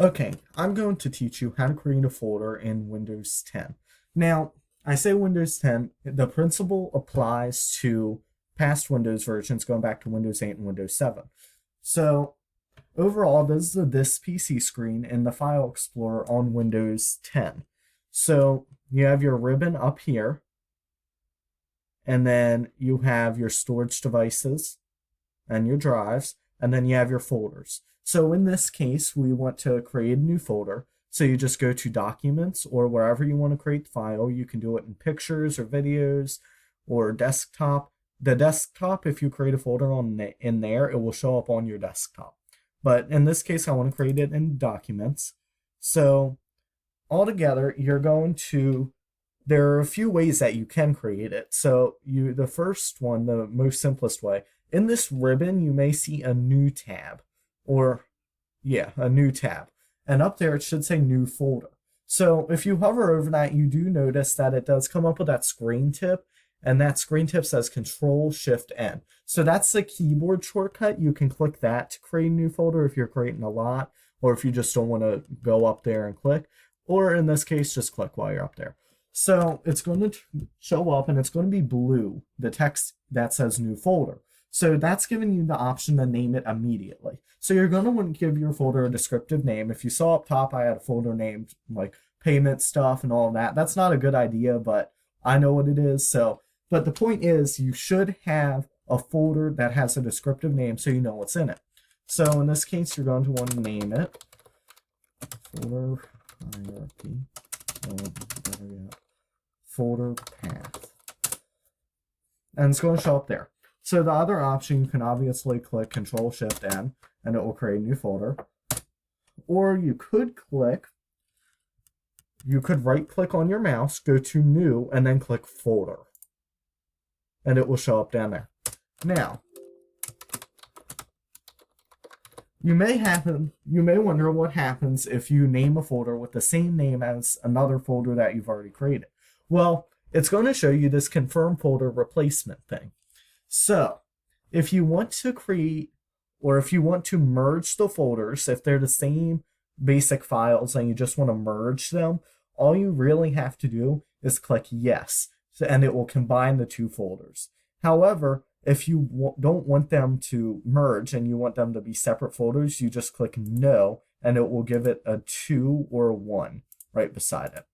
Okay, I'm going to teach you how to create a folder in Windows 10. Now, I say Windows 10, the principle applies to past Windows versions going back to Windows 8 and Windows 7. So, overall, this is this PC screen in the File Explorer on Windows 10. So, you have your ribbon up here, and then you have your storage devices and your drives, and then you have your folders. So in this case, we want to create a new folder. So you just go to Documents or wherever you want to create the file. You can do it in Pictures or Videos or Desktop. The desktop, if you create a folder in there, it will show up on your desktop. But in this case, I want to create it in Documents. So altogether, there are a few ways that you can create it. So the first one, the most simplest way, in this ribbon, you may see a new tab, a new tab. And up there, it should say new folder. So if you hover over that, you do notice that it does come up with that screen tip, and that screen tip says ctrl+shift+n. So that's the keyboard shortcut. You can click that to create a new folder if you're creating a lot, or if you just don't want to go up there and click, or in this case, just click while you're up there. So it's going to show up and it's going to be blue, the text that says new folder. So that's giving you the option to name it immediately. So you're going to want to give your folder a descriptive name. If you saw up top, I had a folder named like payment stuff and all that. That's not a good idea, but I know what it is. But the point is you should have a folder that has a descriptive name so you know what's in it. So in this case, you're going to want to name it folder hierarchy. Folder path. And it's going to show up there. So the other option, you can obviously click ctrl+shift+n and it will create a new folder. Or you could right click on your mouse, go to new, and then click folder. And it will show up down there. Now, you may wonder what happens if you name a folder with the same name as another folder that you've already created. Well, it's going to show you this confirm folder replacement thing. So, if you want to create, or if you want to merge the folders, if they're the same basic files and you just want to merge them, all you really have to do is click yes, and it will combine the two folders. However, if you don't want them to merge and you want them to be separate folders, you just click no, and it will give it a 2 or a 1 right beside it.